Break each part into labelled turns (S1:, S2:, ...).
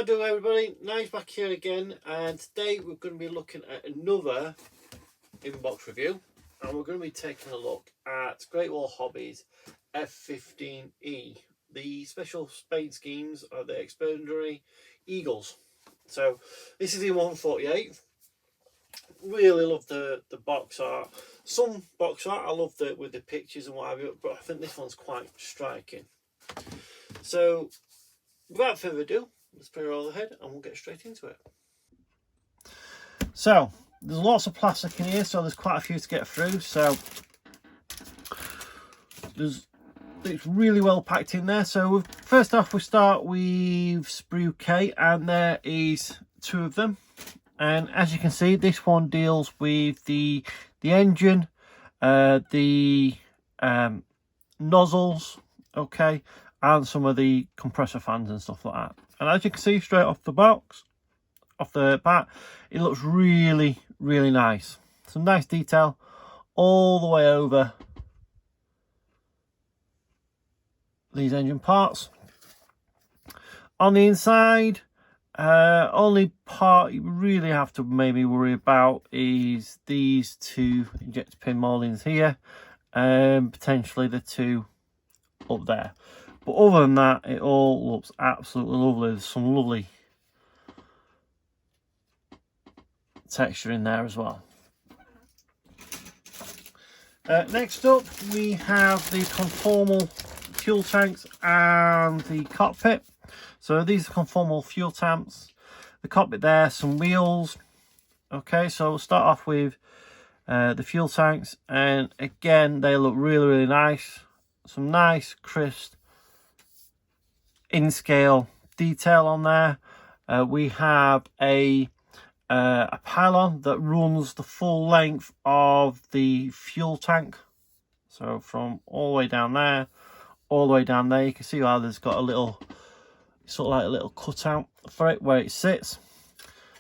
S1: How do everybody? Nice back here again, and today we're going to be looking at another inbox review, and we're going to be taking a look at Great Wall Hobbies F-15E, the special spade schemes of the expeditionary Eagles. So this is the 148. Really love the box art. Some box art I love with the pictures and what have you, but I think this one's quite striking. So without further ado, let's put it all ahead and we'll get straight into it. So there's lots of plastic in here, so there's quite a few to get through. So it's really well packed in there. So first off, we start with Sprue K, and there is 2 of them. And as you can see, this one deals with the engine, the nozzles, okay, and some of the compressor fans and stuff like that. And as you can see straight off the box, off the bat, it looks really, really nice. Some nice detail all the way over these engine parts. On the inside, only part you really have to maybe worry about is these 2 injector pin mouldings here, and potentially the 2 up there. But other than that, it all looks absolutely lovely. There's some lovely texture in there as well. Next up, we have the conformal fuel tanks and the cockpit. So these are conformal fuel tanks. The cockpit there, some wheels. Okay, so we'll start off with the fuel tanks, and again, they look really, really nice. Some nice, crisp, in-scale detail on there. We have a pylon that runs the full length of the fuel tank. So from all the way down there, all the way down there, you can see how there's got a little, sort of like a little cutout for it where it sits.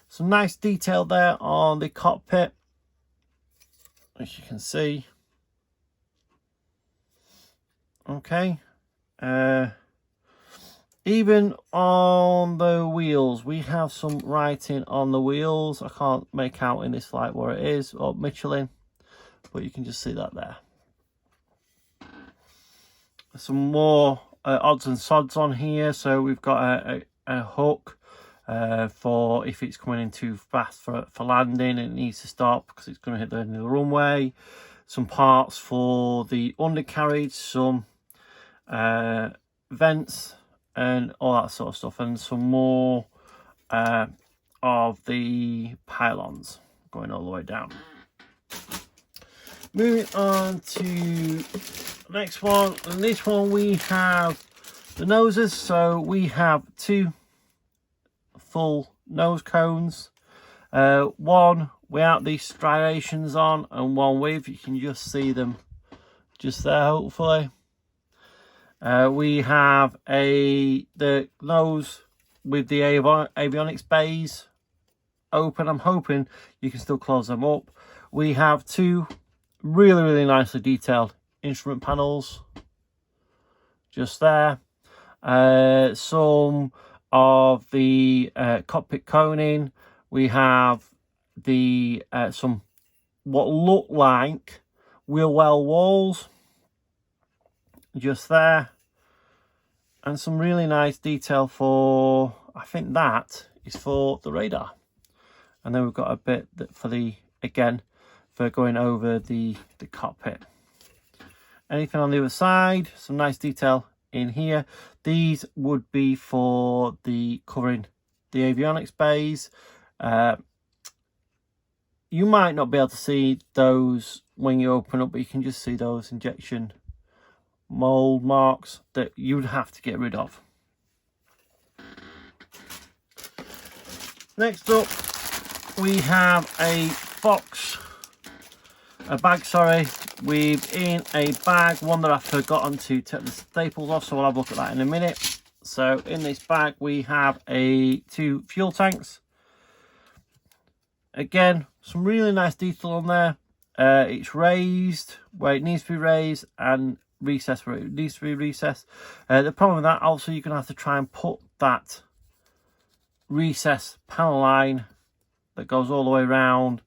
S1: Some nice detail there on the cockpit, as you can see. Okay. Even on the wheels, we have some writing on the wheels. I can't make out in this light where it is, or Michelin, but you can just see that there. Some more odds and sods on here. So we've got a hook for if it's coming in too fast for landing and it needs to stop because it's going to hit the end of the runway. Some parts for the undercarriage, some vents and all that sort of stuff, and some more of the pylons going all the way down. Moving on to the next one, and this one we have the noses. So we have 2 full nose cones, one without these striations on and one with. You can just see them just there, hopefully. We have the nose with the avionics bays open. I'm hoping you can still close them up. We have 2 really, really nicely detailed instrument panels just there. Some of the cockpit coning. We have the some what look like wheel well walls just there, and some really nice detail for, I think that is for the radar. And then we've got a bit for the, again, for going over the cockpit. Anything on the other side, some nice detail in here. These would be for the covering the avionics bays. You might not be able to see those when you open up, but you can just see those injection mold marks that you would have to get rid of. Next up, we have a bag, within a bag, one that I've forgotten to take the staples off, so we'll have a look at that in a minute. So in this bag we have 2 fuel tanks. Again, some really nice detail on there. It's raised where it needs to be raised and recessed where it needs to be recessed. The problem with that, also, you're going to have to try and put that recess panel line that goes all the way around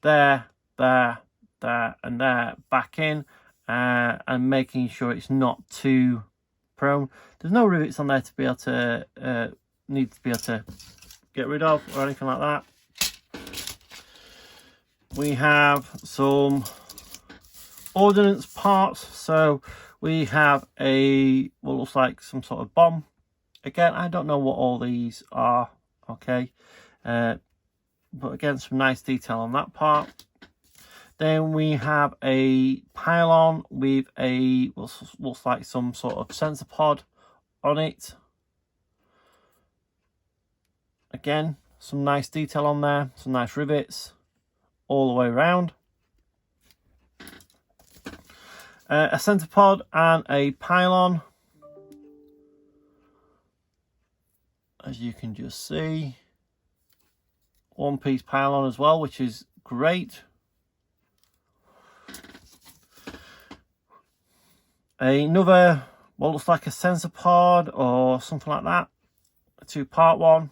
S1: there, there, there, and there, back in, and making sure it's not too prone. There's no rivets on there to be able to need to be able to get rid of or anything like that. We have some ordnance parts. So we have what looks like some sort of bomb. Again, I don't know what all these are, okay, but again, some nice detail on that part. Then we have a pylon with what looks like some sort of sensor pod on it. Again, some nice detail on there, some nice rivets all the way around. A center pod and a pylon, as you can just see. One piece pylon as well, which is great. Another, what looks like a sensor pod or something like that. A 2-part one.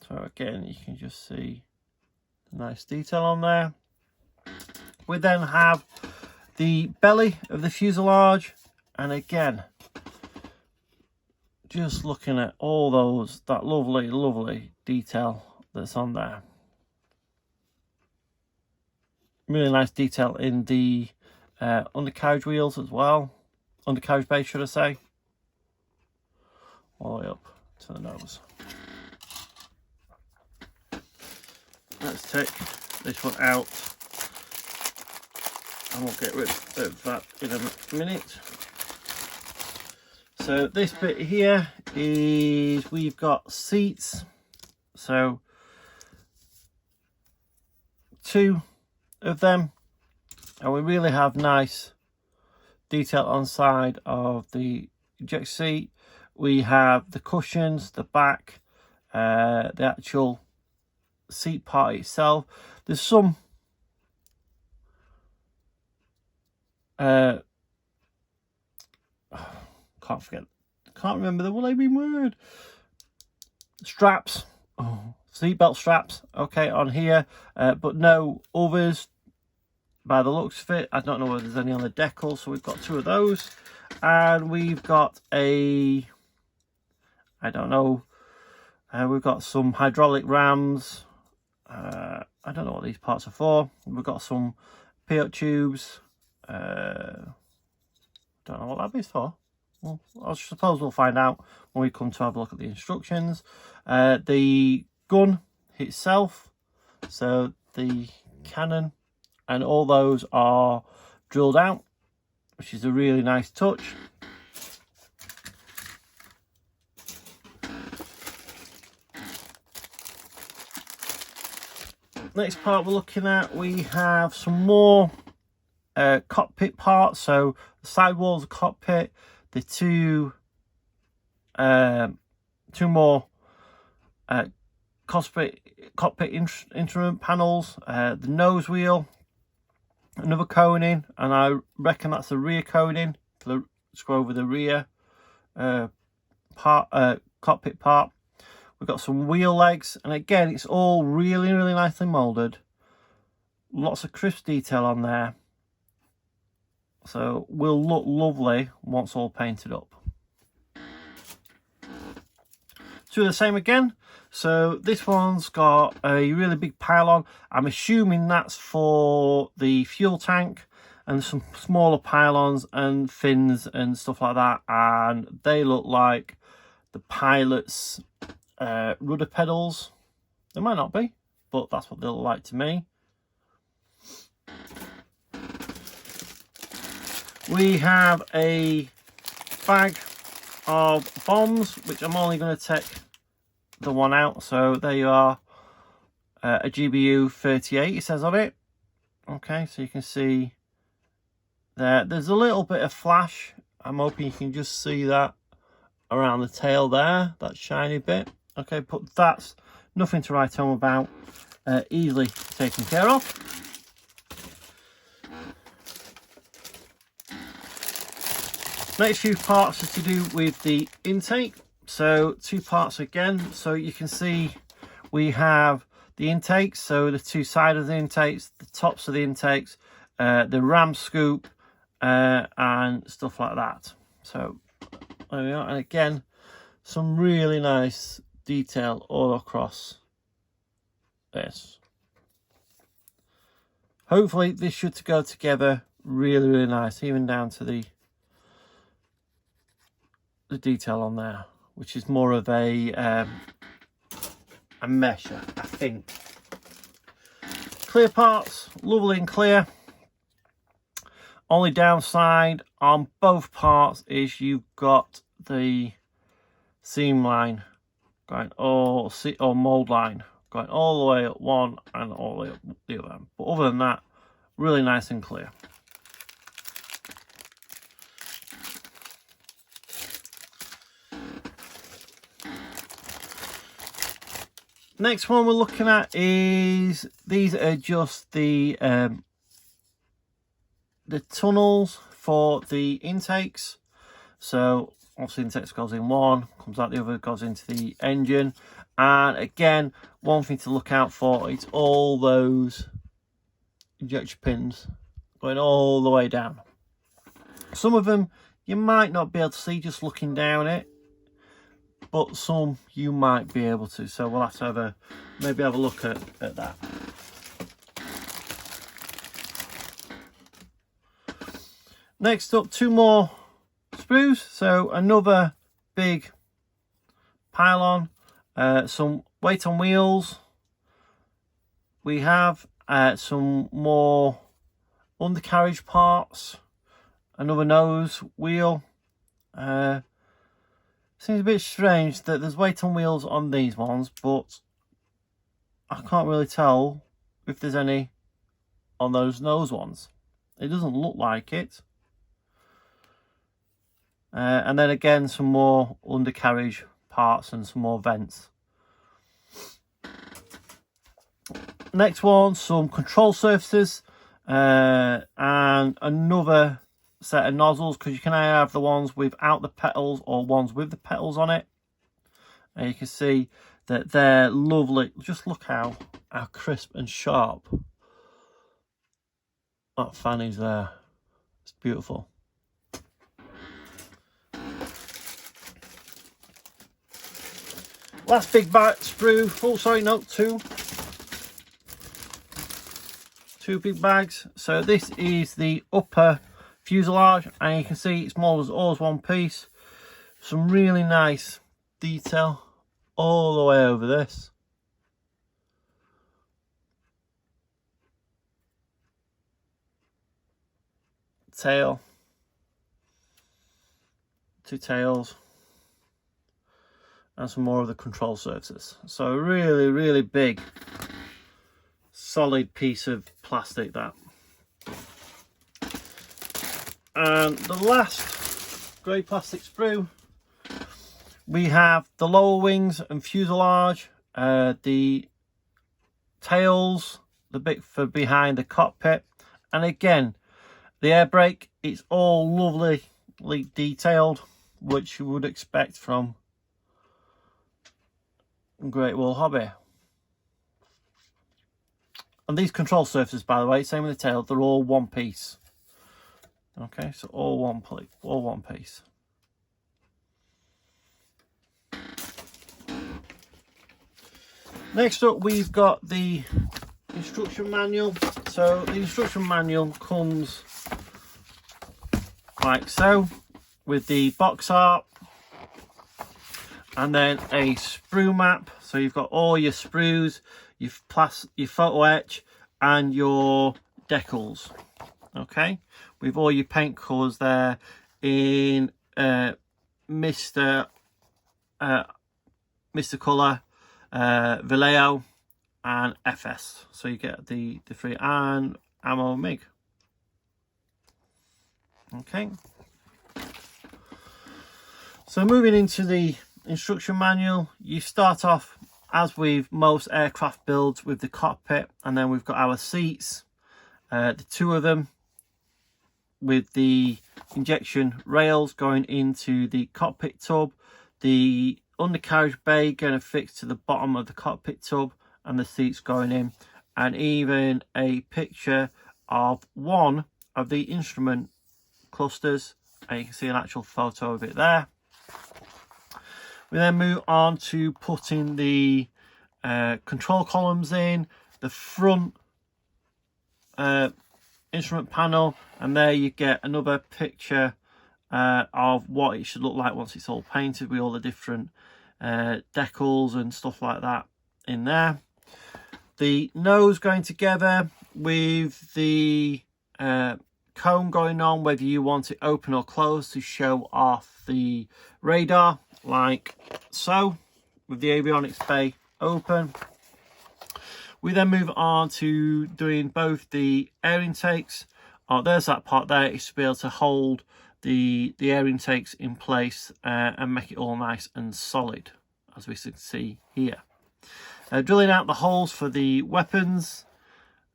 S1: So again, you can just see the nice detail on there. We then have the belly of the fuselage, and again, just looking at all that lovely detail that's on there. Really nice detail in the undercarriage wheels as well. Undercarriage base, should I say. All the way up to the nose. Let's take this one out and we'll get rid of that in a minute. So this bit here is, we've got seats. So 2 of them, and we really have nice detail on side of the eject seat. We have the cushions, the back, the actual seat part itself. There's some can't remember the labelling word. Straps, seatbelt straps, okay, on here, but no others by the looks of it. I don't know whether there's any on the Decals, so we've got 2 of those, and we've got I don't know, we've got some hydraulic rams. I don't know what these parts are for. We've got some PO tubes. Don't know what that is for. Well, I suppose we'll find out when we come to have a look at the instructions. The gun itself, so the cannon, and all those are drilled out, which is a really nice touch. Next part we're looking at, we have some more cockpit parts. So the side walls of the cockpit, the two more cockpit instrument panels, the nose wheel, another coning, and I reckon that's the rear coning. Let's go over the rear cockpit part. We've got some wheel legs, and again, it's all really nicely moulded. Lots of crisp detail on there. So will look lovely once all painted up. 2 of the same again. So this one's got a really big pylon. I'm assuming that's for the fuel tank, and some smaller pylons and fins and stuff like that. And they look like the pilot's rudder pedals. They might not be, but that's what they look like to me. We have a bag of bombs, which I'm only going to take the one out. So they are a GBU 38, it says on it. Okay, so you can see there's a little bit of flash. I'm hoping you can just see that around the tail there, that shiny bit. Okay, but that's nothing to write home about. Easily taken care of. Next few parts are to do with the intake. So 2 parts again. So you can see we have the intakes, so the two sides of the intakes, the tops of the intakes, the ram scoop, and stuff like that. So there we are. And again, some really nice detail all across this. Hopefully this should go together really nice, even down to the detail on there, which is more of a mesh, I think. Clear parts, lovely and clear. Only downside on both parts is you've got the seam line going all, or mold line going all the way up one and all the way up the other. But other than that, really nice and clear. Next one we're looking at is, these are just the tunnels for the intakes. So obviously intakes goes in one, comes out the other, goes into the engine. And again, one thing to look out for is all those injection pins going all the way down. Some of them you might not be able to see just looking down it, but some you might be able to. So we'll have to maybe have a look at that. Next up, two more sprues. So another big pylon, some weight on wheels. We have some more undercarriage parts, another nose wheel. Seems a bit strange that there's weight on wheels on these ones, but I can't really tell if there's any on those nose ones. It doesn't look like it. And then again, some more undercarriage parts and some more vents. Next one, some control surfaces and another set of nozzles, because you can either have the ones without the petals or ones with the petals on it. And you can see that they're lovely. Just look how crisp and sharp that fan is there. It's beautiful. Last big bag sprue. Oh, sorry, no, two big bags. So this is the upper fuselage, and you can see it's more as all as one piece. Some really nice detail all the way over this. Tail, two tails, and some more of the control surfaces. So a really big solid piece of plastic, that. And the last grey plastic sprue, we have the lower wings and fuselage, the tails, the bit for behind the cockpit, and again the air brake. It's all lovely detailed, which you would expect from Great Wall Hobby. And these control surfaces, by the way, same with the tail, they're all one piece. Okay, so all one piece. Next up, we've got the instruction manual. So the instruction manual comes like so, with the box art, and then a sprue map. So you've got all your sprues, your photo etch, and your decals. Okay, with all your paint colours there in Mr. Colour, Vallejo, and FS. So you get the three, and Ammo MiG. Okay. So moving into the instruction manual, you start off as with most aircraft builds with the cockpit, and then we've got our seats, the two of them, with the injection rails going into the cockpit tub, the undercarriage bay going to fix to the bottom of the cockpit tub, and the seats going in, and even a picture of one of the instrument clusters, and you can see an actual photo of it there. We then move on to putting the control columns in, the front instrument panel, and there you get another picture of what it should look like once it's all painted, with all the different decals and stuff like that in there. The nose going together with the cone going on, whether you want it open or closed to show off the radar, like so, with the avionics bay open. We then move on to doing both the air intakes. Oh, there's that part there. It's to be able to hold the air intakes in place and make it all nice and solid, as we can see here. Drilling out the holes for the weapons.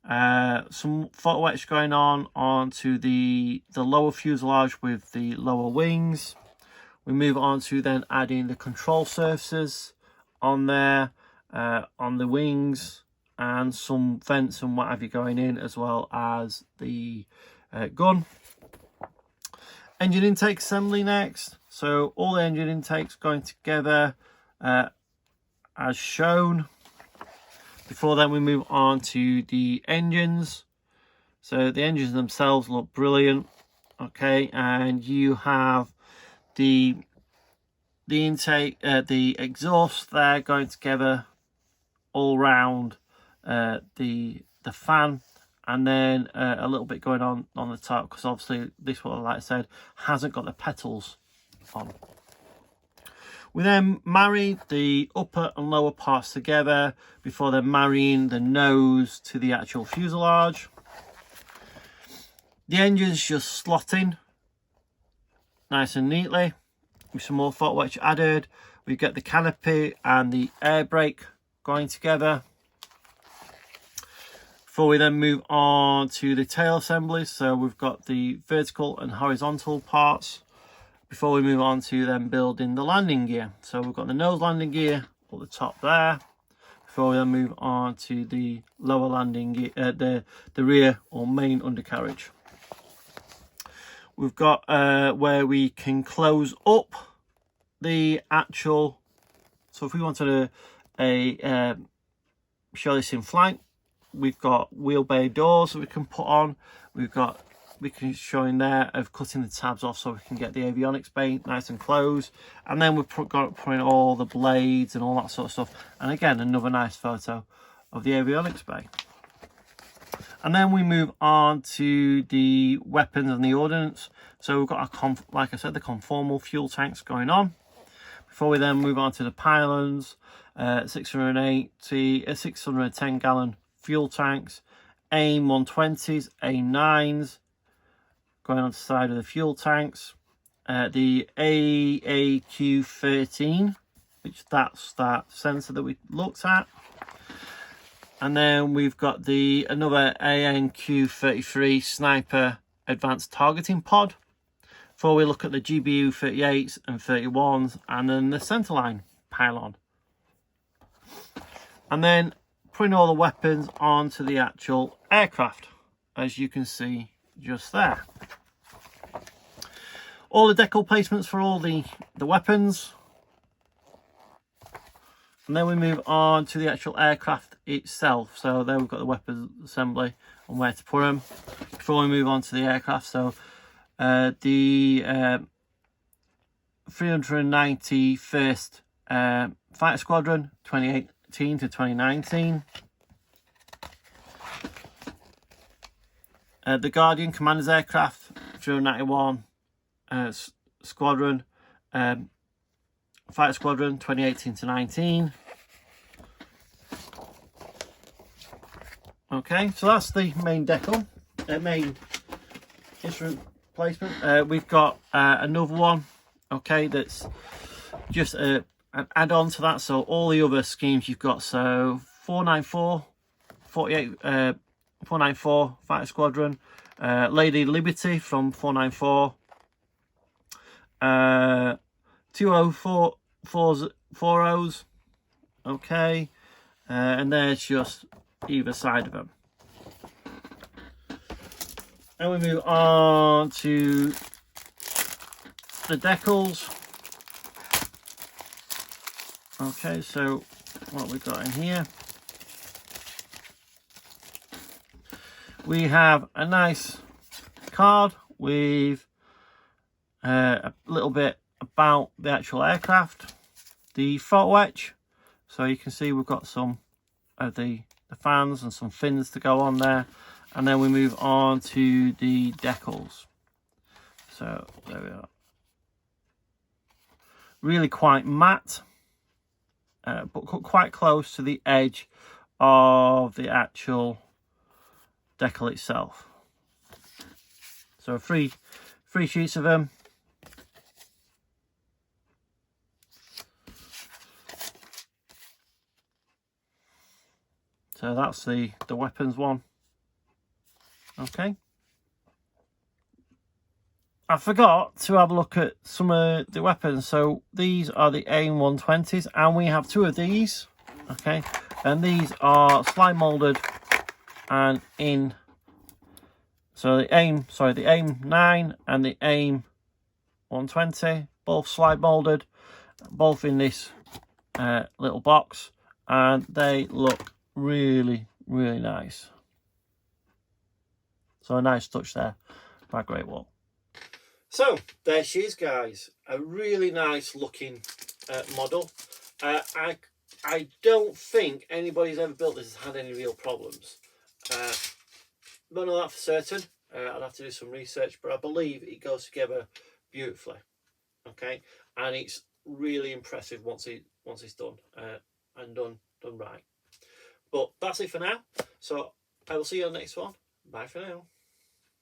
S1: Some photo etch going on onto the lower fuselage with the lower wings. We move on to then adding the control surfaces on there, on the wings, and some vents and what have you going in, as well as the gun. Engine intake assembly next. So all the engine intakes going together as shown. Before then we move on to the engines. So the engines themselves look brilliant. Okay, and you have the intake, the exhaust there going together all round the fan, and then a little bit going on the top, because obviously this one, like I said, hasn't got the petals on. We then marry the upper and lower parts together before then marrying the nose to the actual fuselage. The engine's just slot in nice and neatly with some more photo etch added. We get the canopy and the air brake going together. Before we then move on to the tail assembly, so we've got the vertical and horizontal parts before we move on to then building the landing gear. So we've got the nose landing gear at the top there, before we then move on to the lower landing gear, the rear or main undercarriage. We've got where we can close up the actual, so if we wanted a show this in flight, we've got wheel bay doors that we can put on. We can show in there of cutting the tabs off so we can get the avionics bay nice and closed, and then we've got putting all the blades and all that sort of stuff, and again another nice photo of the avionics bay. And then we move on to the weapons and the ordnance. So we've got like I said, the conformal fuel tanks going on. Before we then move on to the pylons, 610 gallon fuel tanks, AIM 120s, A9s going on the side of the fuel tanks, the AAQ13, which that's that sensor that we looked at, and then we've got another ANQ33 sniper advanced targeting pod. Before we look at the GBU 38s and 31s, and then the centerline pylon, and then putting all the weapons onto the actual aircraft, as you can see just there. All the decal placements for all the weapons, and then we move on to the actual aircraft itself. So there we've got the weapons assembly and where to put them before we move on to the aircraft. So the 391st Fighter Squadron 2018 to 2019. The Guardian Commander's Aircraft 391 Squadron, Fighter Squadron 2018 to 19. Okay, so that's the main decal, main instrument placement. We've got another one, okay, that's just an add-on to that. So all the other schemes you've got, so 494 Fighter Squadron, Lady Liberty from 494, 204 4 rows. Okay, and there's just either side of them. And we move on to the decals. Okay, so what we've got in here, we have a nice card with a little bit about the actual aircraft, the photo etch. So you can see we've got some of the fans and some fins to go on there. And then we move on to the decals. So there we are. Really quite matte, but quite close to the edge of the actual decal itself. So three sheets of them. So that's the weapons one. Okay. I forgot to have a look at some of the weapons. So these are the AIM 120s, and we have 2 of these. Okay, and these are slide molded and in. So the AIM 9 and the AIM 120, both slide molded, both in this little box, and they look really, really nice. So a nice touch there by Great Wall. So there she is, guys. A really nice looking model. I don't think anybody's ever built this has had any real problems. Don't know that for certain. I'll have to do some research, but I believe it goes together beautifully. Okay, and it's really impressive once it's done and done right. But that's it for now. So I will see you on the next one. Bye for now.